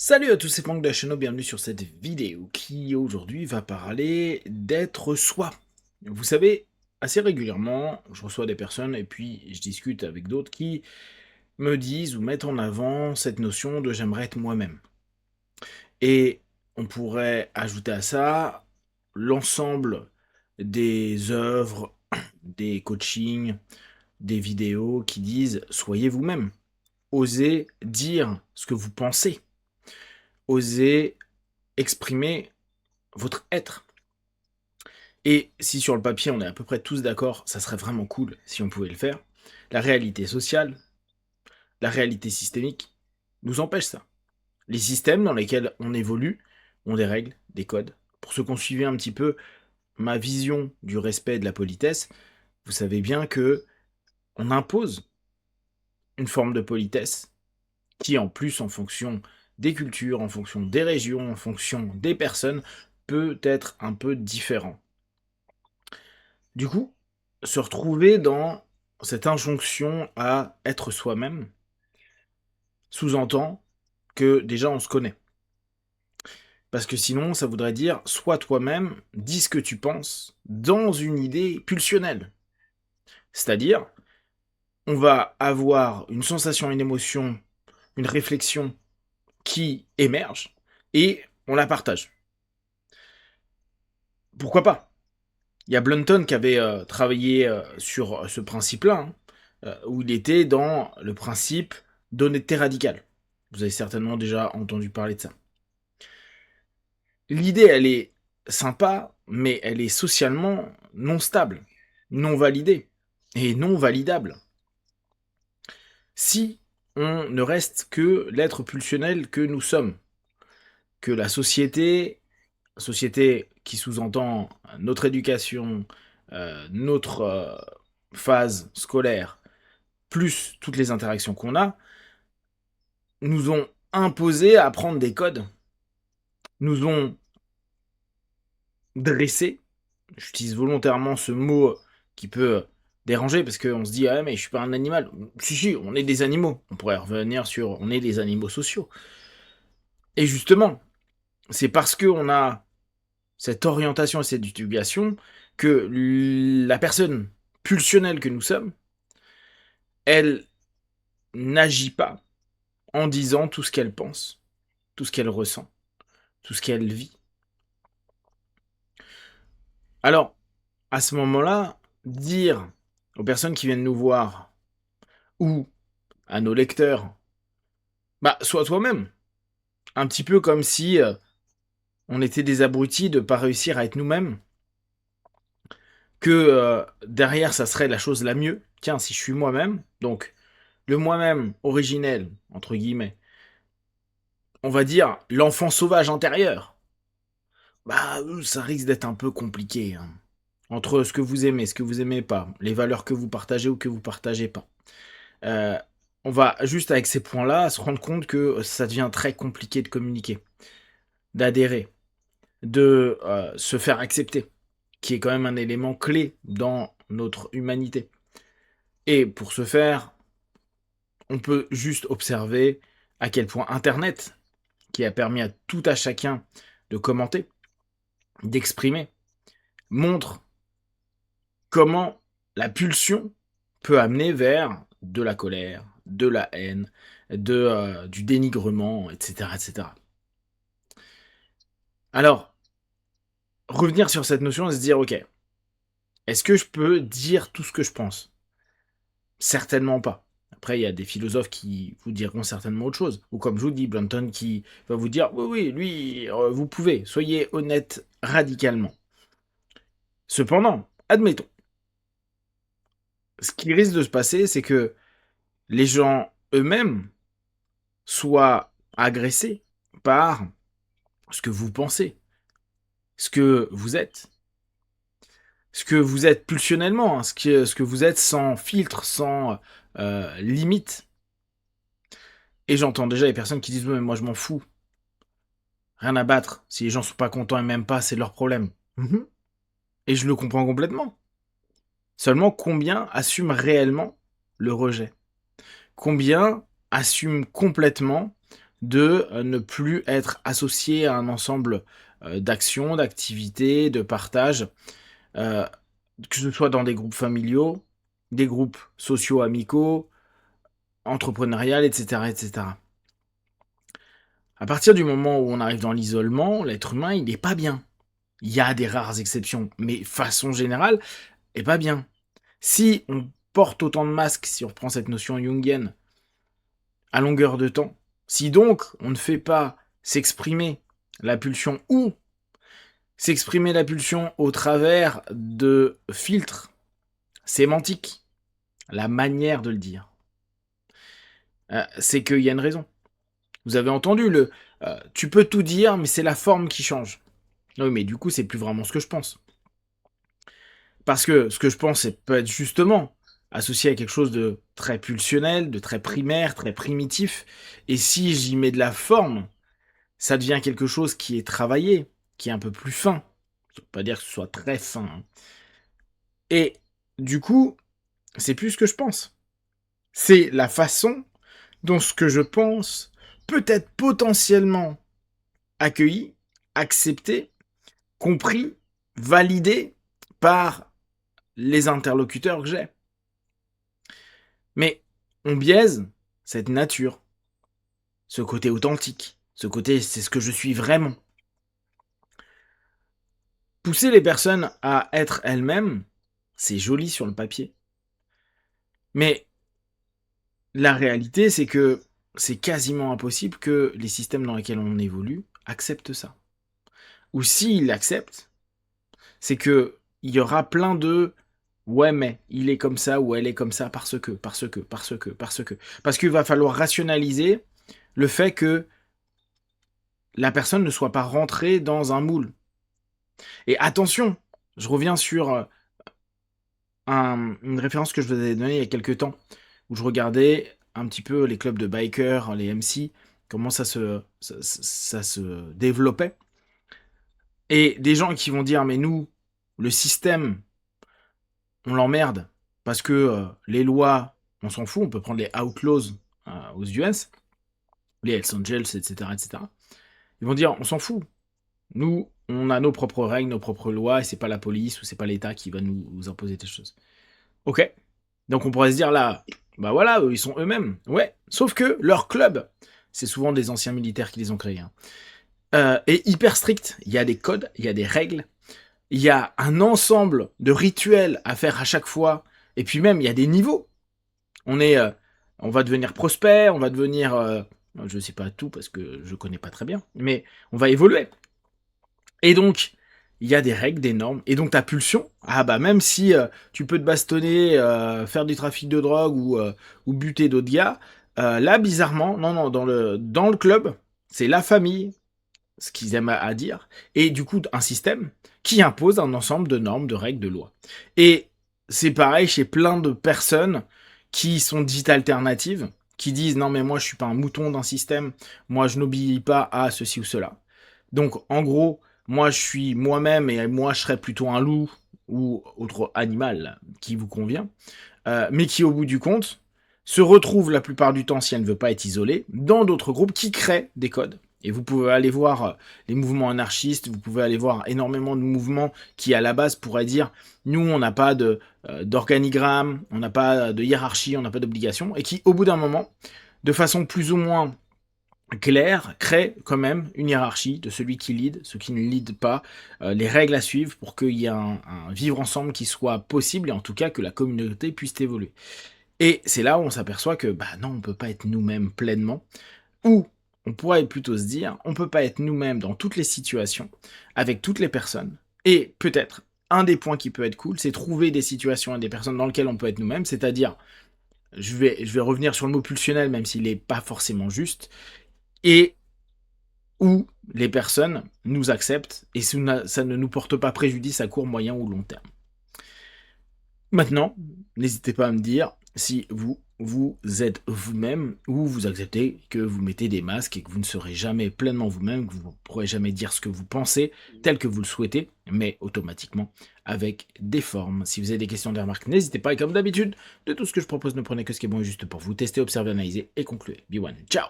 Salut à tous, c'est Franck de la chaîne, bienvenue sur cette vidéo qui aujourd'hui va parler d'être soi. Vous savez, assez régulièrement, je reçois des personnes et puis je discute avec d'autres qui me disent ou mettent en avant cette notion de j'aimerais être moi-même. Et on pourrait ajouter à ça l'ensemble des œuvres, des coachings, des vidéos qui disent soyez vous-même, osez dire ce que vous pensez, osez exprimer votre être. Et si sur le papier on est à peu près tous d'accord, ça serait vraiment cool si on pouvait le faire, la réalité sociale, la réalité systémique, nous empêche ça. Les systèmes dans lesquels on évolue ont des règles, des codes. Pour ceux qui ont suivi un petit peu ma vision du respect et de la politesse, vous savez bien que on impose une forme de politesse qui, en plus, en fonction des cultures, en fonction des régions, en fonction des personnes, peut être un peu différent. Du coup, se retrouver dans cette injonction à être soi-même sous-entend que déjà on se connaît. Parce que sinon, ça voudrait dire sois toi-même, dis ce que tu penses, dans une idée pulsionnelle. C'est-à-dire, on va avoir une sensation, une émotion, une réflexion qui émerge et on la partage. Pourquoi pas? Il y a Blunton qui avait travaillé sur ce principe-là, hein, où il était dans le principe d'honnêteté radicale. Vous avez certainement déjà entendu parler de ça. L'idée, elle est sympa, mais elle est socialement non stable, non validée et non validable. Si on ne reste que l'être pulsionnel que nous sommes, que la société qui sous-entend notre éducation, notre phase scolaire, plus toutes les interactions qu'on a, nous ont imposé à apprendre des codes, nous ont dressé, j'utilise volontairement ce mot qui peut déranger parce qu'on se dit ah mais je suis pas un animal. Si, on est des animaux. On pourrait revenir sur on est des animaux sociaux. Et justement, c'est parce qu'on a cette orientation et cette éducation que la personne pulsionnelle que nous sommes, elle n'agit pas en disant tout ce qu'elle pense, tout ce qu'elle ressent, tout ce qu'elle vit. Alors, à ce moment-là, dire aux personnes qui viennent nous voir ou à nos lecteurs, bah, sois toi-même. Un petit peu comme si on était des abrutis de pas réussir à être nous-mêmes, que derrière ça serait la chose la mieux. Tiens, si je suis moi-même, donc le moi-même originel, entre guillemets, on va dire l'enfant sauvage intérieur, bah ça risque d'être un peu compliqué, hein. Entre ce que vous aimez, ce que vous aimez pas, les valeurs que vous partagez ou que vous partagez pas. Euh, on va juste avec ces points-là se rendre compte que ça devient très compliqué de communiquer, d'adhérer, de se faire accepter, qui est quand même un élément clé dans notre humanité. Et pour ce faire, on peut juste observer à quel point Internet, qui a permis à tout à chacun de commenter, d'exprimer, montre comment la pulsion peut amener vers de la colère, de la haine, du dénigrement, etc., etc. Alors, revenir sur cette notion et se dire, ok, est-ce que je peux dire tout ce que je pense? Certainement pas. Après, il y a des philosophes qui vous diront certainement autre chose. Ou comme je vous dis, Blanton qui va vous dire, oui, oui, lui, vous pouvez, soyez honnête radicalement. Cependant, admettons, ce qui risque de se passer, c'est que les gens eux-mêmes soient agressés par ce que vous pensez, ce que vous êtes pulsionnellement, hein, ce que vous êtes sans filtre, sans limite. Et j'entends déjà les personnes qui disent mais moi je m'en fous, rien à battre. Si les gens sont pas contents et m'aiment pas, c'est leur problème. Mhm. Et je le comprends complètement. Seulement, combien assument réellement le rejet? Combien assument complètement de ne plus être associé à un ensemble d'actions, d'activités, de partage, euh, que ce soit dans des groupes familiaux, des groupes sociaux amicaux, entrepreneuriales, etc., etc. À partir du moment où on arrive dans l'isolement, l'être humain, il n'est pas bien. Il y a des rares exceptions, mais façon générale, il n'est pas bien. Si on porte autant de masques, si on reprend cette notion jungienne, à longueur de temps, si donc on ne fait pas s'exprimer la pulsion ou s'exprimer la pulsion au travers de filtres sémantiques, la manière de le dire, c'est qu'il y a une raison. Vous avez entendu tu peux tout dire, mais c'est la forme qui change. Oui, mais du coup, c'est plus vraiment ce que je pense. Parce que ce que je pense, c'est peut être justement associé à quelque chose de très pulsionnel, de très primaire, très primitif. Et si j'y mets de la forme, ça devient quelque chose qui est travaillé, qui est un peu plus fin. Je ne veux pas dire que ce soit très fin. Hein. Et du coup, c'est plus ce que je pense. C'est la façon dont ce que je pense peut être potentiellement accueilli, accepté, compris, validé par les interlocuteurs que j'ai. Mais on biaise cette nature, ce côté authentique, ce côté c'est ce que je suis vraiment. Pousser les personnes à être elles-mêmes, c'est joli sur le papier. Mais la réalité, c'est que c'est quasiment impossible que les systèmes dans lesquels on évolue acceptent ça. Ou s'ils l'acceptent, c'est que il y aura plein de ouais mais il est comme ça ou elle est comme ça parce que. Parce qu'il va falloir rationaliser le fait que la personne ne soit pas rentrée dans un moule. Et attention, je reviens sur une référence que je vous avais donnée il y a quelques temps, où je regardais un petit peu les clubs de bikers, les MC, comment ça se développait. Et des gens qui vont dire, mais nous, le système, on l'emmerde, parce que les lois, on s'en fout, on peut prendre les Outlaws aux US, les Hells Angels, etc., etc. Ils vont dire, on s'en fout. Nous, on a nos propres règles, nos propres lois, et c'est pas la police ou c'est pas l'État qui va nous imposer des choses. Ok. Donc on pourrait se dire là, bah voilà, eux, ils sont eux-mêmes. Ouais. Sauf que leur club, c'est souvent des anciens militaires qui les ont créés, hein, est hyper strict. Il y a des codes, il y a des règles, il y a un ensemble de rituels à faire à chaque fois, et puis même il y a des niveaux. On va devenir prospère, on va devenir, je sais pas tout parce que je connais pas très bien, mais on va évoluer. Et donc, il y a des règles, des normes, et donc ta pulsion, ah bah même si tu peux te bastonner, faire du trafic de drogue ou buter d'autres gars, là bizarrement, non, dans le club, c'est la famille, ce qu'ils aiment à dire, et du coup un système qui impose un ensemble de normes, de règles, de lois. Et c'est pareil chez plein de personnes qui sont dites alternatives, qui disent non mais moi je suis pas un mouton d'un système, moi je n'obéis pas à ceci ou cela. Donc en gros, moi je suis moi-même et moi je serais plutôt un loup ou autre animal qui vous convient, mais qui au bout du compte se retrouve la plupart du temps, si elle ne veut pas être isolée, dans d'autres groupes qui créent des codes. Et vous pouvez aller voir les mouvements anarchistes, vous pouvez aller voir énormément de mouvements qui à la base pourraient dire nous on n'a pas d'organigramme, on n'a pas de hiérarchie, on n'a pas d'obligation, et qui au bout d'un moment, de façon plus ou moins claire, crée quand même une hiérarchie de celui qui lead, ceux qui ne lead pas, les règles à suivre pour qu'il y ait un vivre ensemble qui soit possible et en tout cas que la communauté puisse évoluer. Et c'est là où on s'aperçoit que bah non, on peut pas être nous-mêmes pleinement, ou on pourrait plutôt se dire, on peut pas être nous-mêmes dans toutes les situations, avec toutes les personnes, et peut-être un des points qui peut être cool, c'est trouver des situations et des personnes dans lesquelles on peut être nous-mêmes, c'est-à-dire, je vais revenir sur le mot pulsionnel, même s'il n'est pas forcément juste, et où les personnes nous acceptent, et ça ne nous porte pas préjudice à court, moyen ou long terme. Maintenant, n'hésitez pas à me dire si vous êtes vous-même ou vous acceptez que vous mettez des masques et que vous ne serez jamais pleinement vous-même, que vous ne pourrez jamais dire ce que vous pensez tel que vous le souhaitez, mais automatiquement avec des formes. Si vous avez des questions, des remarques, n'hésitez pas. Et comme d'habitude, de tout ce que je propose, ne prenez que ce qui est bon et juste pour vous. Testez, observez, analysez et concluez. Be one. Ciao!